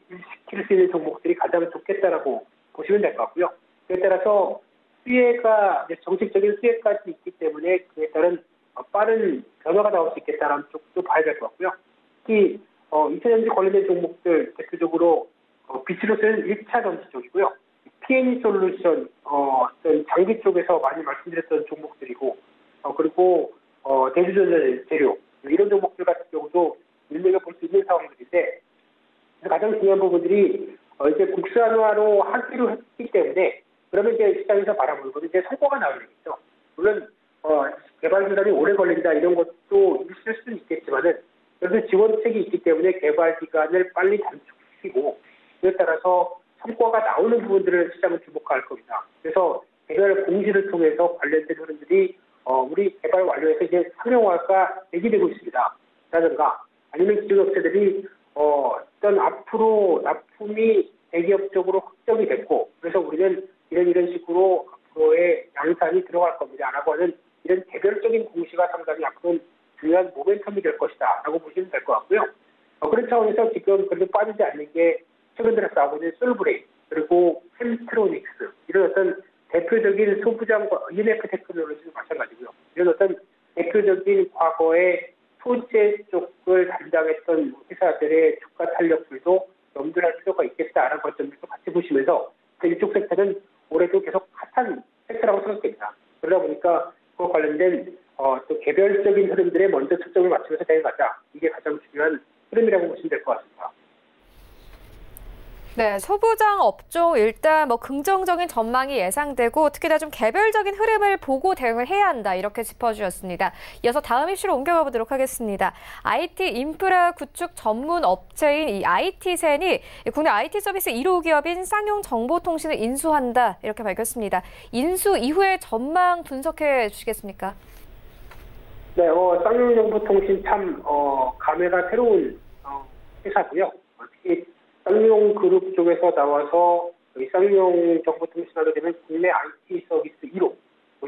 수 있는 종목들이 가장 좋겠다라고 보시면 될 것 같고요. 그에 따라서 수혜가 정책적인 수혜까지 있기 때문에 그에 따른 빠른 변화가 나올 수 있겠다라는 쪽도 봐야 될 것 같고요. 특히 2차 전지 관련된 종목들 대표적으로 비치로스는 1차 전지 쪽이고요. P&E 솔루션 어떤 장비 쪽에서 많이 말씀드렸던 종목들이고 그리고 대주전자 재료 이런 종목들 같은 경우도 눈여겨볼 수 있는 상황들인데 가장 중요한 부분들이 이제 국산화로 하기로 했기 때문에 그러면 이제 시장에서 바라보는 것은 이제 성과가 나오겠죠. 물론 개발 기간이 오래 걸린다 이런 것도 있을 수는 있겠지만은 그래도 지원책이 있기 때문에 개발 기간을 빨리 단축시키고 그에 따라서 성과가 나오는 부분들을 시장은 주목할 겁니다. 그래서 개별 공시를 통해서 관련된 흐름들이 우리 개발 완료해서 이제 상용화가 대기되고 있습니다. 라든가 아니면 기존업체들이 어떤 앞으로 납품이 대기업 쪽으로 확정이 됐고 그래서 우리는 이런 식으로 앞으로의 양산이 들어갈 겁니다. 라고 하는 이런 개별적인 공시가 상당히 앞으로 중요한 모멘텀이 될 것이다. 라고 보시면 될 것 같고요. 그런 차원에서 지금 그래도 빠지지 않는 게 최근 들어서 나오고 있는 솔브레인 그리고 햄트로닉스 이런 어떤 대표적인 소부장과 EMF 테크놀로지도 마찬가지고요. 이런 어떤 대표적인 과거의 소재 쪽을 담당했던 회사들의 주가 탄력들도 염두를 할 필요가 있겠다라는 관점도 같이 보시면서 이쪽 섹터는 올해도 계속 핫한 섹터라고 생각됩니다. 그러다 보니까 그와 관련된 또 개별적인 흐름들에 먼저 초점을 맞추면서 대응하자. 이게 가장 중요한 흐름이라고 보시면 될 것 같습니다. 네, 소부장 업종 일단 뭐 긍정적인 전망이 예상되고 특히나 좀 개별적인 흐름을 보고 대응을 해야 한다 이렇게 짚어주셨습니다. 이어서 다음 이슈로 옮겨가 보도록 하겠습니다. IT 인프라 구축 전문 업체인 이 IT센이 국내 IT 서비스 1호 기업인 쌍용정보통신을 인수한다 이렇게 밝혔습니다. 인수 이후의 전망 분석해 주시겠습니까? 네, 쌍용정보통신 참 감회가 새로운 회사고요. 특히 쌍용그룹 쪽에서 나와서 쌍용정보통신하게 되면 국내 IT 서비스 1호,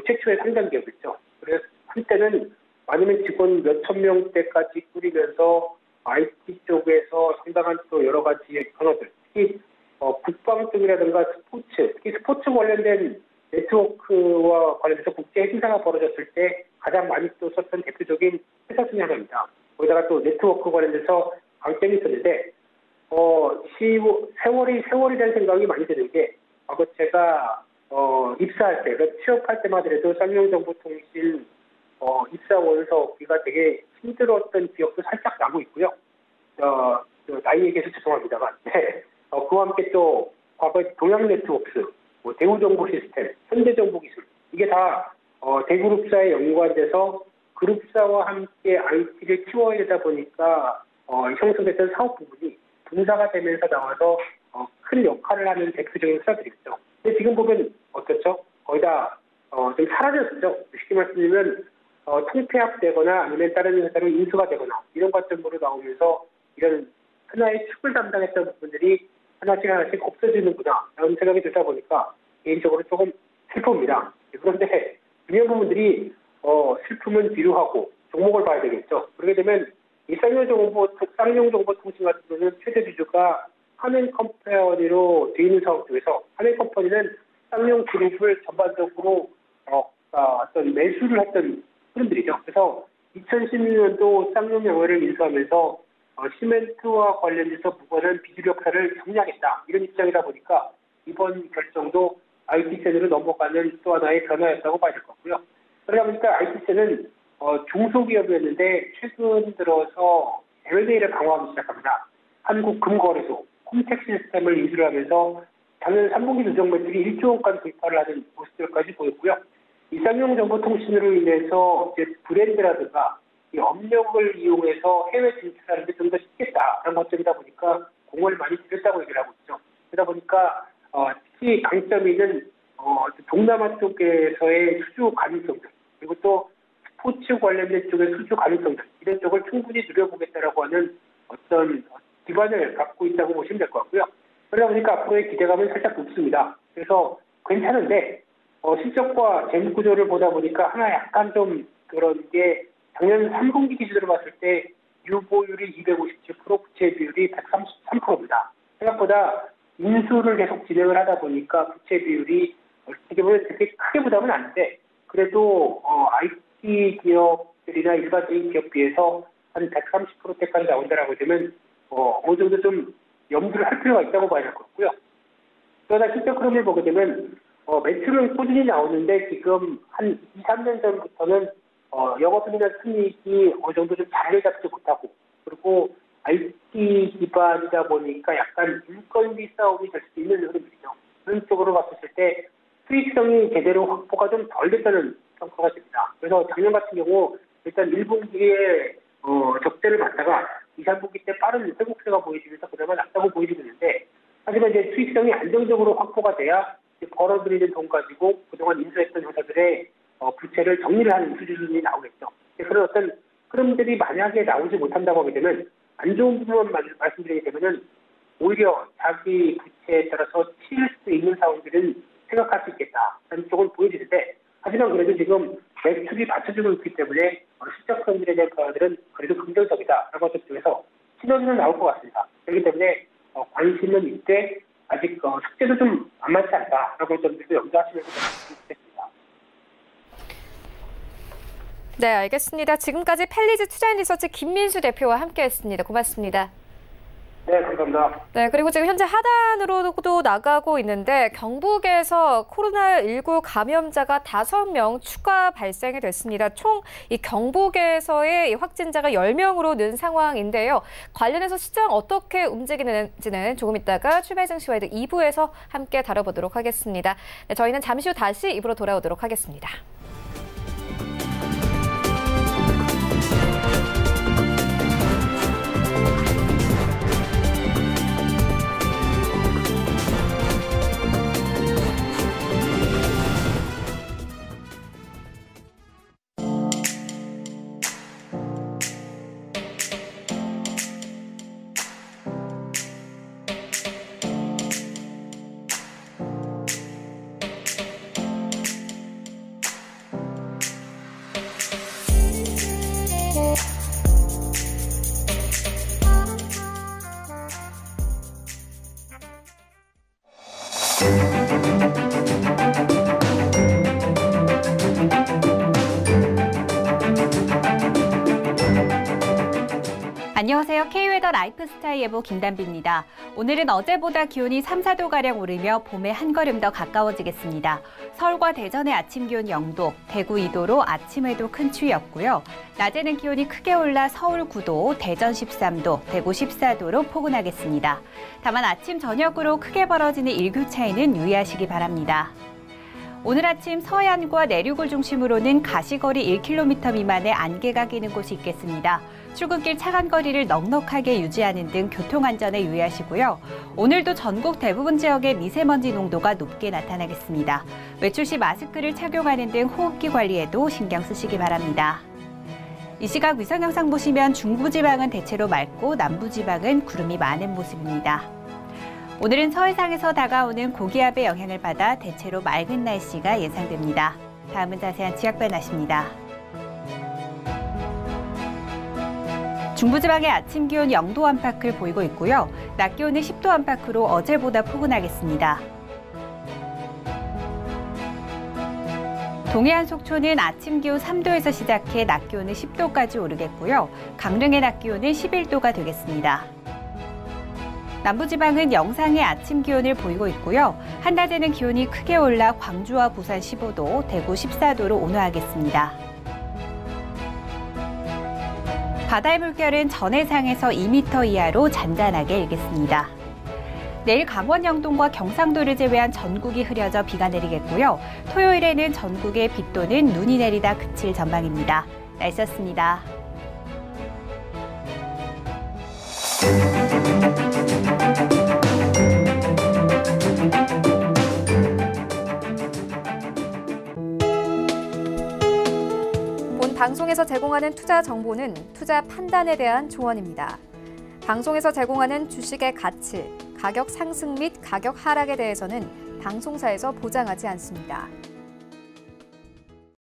최초의 상장 기업이죠. 그래서 한때는 많으면 직원 몇천 명대까지 꾸리면서 IT 쪽에서 상당한 또 여러 가지 변화들, 특히 국방 쪽이라든가 스포츠, 특히 스포츠 관련된 네트워크와 관련해서 국제 행사가 벌어졌을 때 가장 많이 또 썼던 대표적인 회사 중에 하나입니다. 거기다가 또 네트워크 관련해서 강점이 있었는데 세월이라는 생각이 많이 드는 게, 과거 제가, 입사할 때, 그러니까 취업할 때만 하더라도 쌍용정보통신, 입사 원서 얻기가 되게 힘들었던 기억도 살짝 나고 있고요. 나이 얘기해서 죄송합니다만. 네. 그와 함께 또, 과거에 동양네트워크스, 대우정보시스템, 현대정보기술, 이게 다, 대그룹사에 연관돼서 그룹사와 함께 IT를 키워야 되다 보니까, 형성됐던 사업 부분이 분사가 되면서 나와서 큰 역할을 하는 대표적인 회사들이죠. 근데 지금 보면 어떻죠? 거의 다 좀 사라졌죠. 쉽게 말씀드리면 통폐합되거나 아니면 다른 회사로 인수가 되거나 이런 관점으로 나오면서 이런 하나의 축을 담당했던 부분들이 하나씩 없어지는구나 라는 생각이 들다 보니까 개인적으로 조금 슬픕니다. 그런데 중요한 부분들이 슬픔은 뒤로 하고 종목을 봐야 되겠죠. 그렇게 되면 이 쌍용정보통신 같은 경우는 최대 주주가 한행컴퍼니로 되어 있는 상황 속에서 한행컴퍼니는 쌍용그룹을 전반적으로 어떤 매수를 했던 흐름들이죠. 그래서 2016년도 쌍용영어를 인수하면서 시멘트와 관련해서 무관한 비주력사를 정리하겠다 이런 입장이다 보니까 이번 결정도 IT센으로 넘어가는 또 하나의 변화였다고 봐야 될 것 같고요. 그러다 보니까 IT센은 중소기업이었는데 최근 들어서 M&A를 강화하기 시작합니다. 한국금거래소, 홈택 시스템을 인수를 하면서 작년 3분기 누적 매출이 1조 원까지 돌파를 하는 모습들까지 보였고요. 이 쌍용정보통신으로 인해서 이제 브랜드라든가 이 업력을 이용해서 해외 진출하는 게 좀 더 쉽겠다라는 것들이다 보니까 공을 많이 들였다고 얘기를 하고 있죠. 그러다 보니까 특히 강점이 있는 동남아 쪽에서의 수주 가능성들 그리고 또 스포츠 관련된 쪽의 수주 가능성들 이런 쪽을 충분히 누려보겠다라고 하는 어떤 기반을 갖고 있다고 보시면 될 것 같고요. 그러다 보니까 앞으로의 기대감은 살짝 높습니다. 그래서 괜찮은데 실적과 재무 구조를 보다 보니까 하나 약간 좀 그런 게 작년 3분기 기준으로 봤을 때 유보율이 257%, 부채 비율이 133%입니다. 생각보다 인수를 계속 진행을 하다 보니까 부채 비율이 어떻게 보면 되게 크게 부담은 아닌데 그래도 IT 기업들이나 일반적인 기업 비해서 한 130%대까지 나온다라고 되면 어느 정도 좀 염두를 할 필요가 있다고 봐야 할 것 같고요. 그러나 실적 흐름을 보게 되면 매출은 꾸준히 나오는데 지금 한 2, 3년 전부터는 영업이나 순이익이 어느 정도 좀 자리를 잡지 못하고 그리고 IT 기반이다 보니까 약간 인건비 싸움이 될 수도 있는 흐름이죠. 그런 쪽으로 봤을 때 수익성이 제대로 확보가 좀 덜 됐다는 평가가 됩니다. 그래서 작년 같은 경우 일단 1분기에 적자를 봤다가 2, 3분기 때 빠른 회복세가 보여지면서 그나마 낫다고 보여지고 있는데 하지만 이제 수익성이 안정적으로 확보가 돼야 벌어들이는 돈 가지고 그동안 인수했던 회사들의 부채를 정리를 하는 수준이 나오겠죠. 그런 어떤 흐름들이 만약에 나오지 못한다고 하게 되면 안 좋은 부분만 말씀드리게 되면은 오히려 자기 부채에 따라서 치일 수 있는 상황들은 생각할 수 있겠다라는 쪽은 보여지는데 하지만 그래도 지금 매출이 받쳐주고 있기 때문에 실적 흐름들에 대한 변화들은 그래도 긍정적이다라고 하는 쪽에서 신호는 나올 것 같습니다. 그렇기 때문에 관심은 있되 아직 숙제도 좀 안 맞지 않다라고 하는 점들도 염두하시면서 좋겠습니다. 네, 알겠습니다. 지금까지 펠리즈 투자인리서치 김민수 대표와 함께했습니다. 고맙습니다. 네, 감사합니다. 네, 그리고 지금 현재 하단으로도 나가고 있는데 경북에서 코로나19 감염자가 5명 추가 발생이 됐습니다. 총 이 경북에서의 확진자가 10명으로 는 상황인데요. 관련해서 시장 어떻게 움직이는지는 조금 이따가 출발 증시와이드 2부에서 함께 다뤄보도록 하겠습니다. 네, 저희는 잠시 후 다시 2부로 돌아오도록 하겠습니다. 안녕하세요. K웨더 라이프스타일 예보 김단비입니다. 오늘은 어제보다 기온이 3, 4도가량 오르며 봄에 한 걸음 더 가까워지겠습니다. 서울과 대전의 아침 기온 0도, 대구 2도로 아침에도 큰 추위였고요. 낮에는 기온이 크게 올라 서울 9도, 대전 13도, 대구 14도로 포근하겠습니다. 다만 아침 저녁으로 크게 벌어지는 일교 차이는 유의하시기 바랍니다. 오늘 아침 서해안과 내륙을 중심으로는 가시거리 1km 미만의 안개가 끼는 곳이 있겠습니다. 출근길 차간거리를 넉넉하게 유지하는 등 교통안전에 유의하시고요. 오늘도 전국 대부분 지역의 미세먼지 농도가 높게 나타나겠습니다. 외출 시 마스크를 착용하는 등 호흡기 관리에도 신경 쓰시기 바랍니다. 이 시각 위성 영상 보시면 중부지방은 대체로 맑고 남부지방은 구름이 많은 모습입니다. 오늘은 서해상에서 다가오는 고기압의 영향을 받아 대체로 맑은 날씨가 예상됩니다. 다음은 자세한 지역 변화입니다. 중부지방의 아침 기온 0도 안팎을 보이고 있고요. 낮 기온은 10도 안팎으로 어제보다 포근하겠습니다. 동해안 속초는 아침 기온 3도에서 시작해 낮 기온은 10도까지 오르겠고요. 강릉의 낮 기온은 11도가 되겠습니다. 남부지방은 영상의 아침 기온을 보이고 있고요. 한낮에는 기온이 크게 올라 광주와 부산 15도, 대구 14도로 온화하겠습니다. 바다의 물결은 전해상에서 2m 이하로 잔잔하게 일겠습니다. 내일 강원 영동과 경상도를 제외한 전국이 흐려져 비가 내리겠고요. 토요일에는 전국에 비 또는 눈이 내리다 그칠 전망입니다. 날씨였습니다. 본 방송에서 제공하는 투자 정보는 투자 판단에 대한 조언입니다. 방송에서 제공하는 주식의 가치, 가격 상승 및 가격 하락에 대해서는 방송사에서 보장하지 않습니다.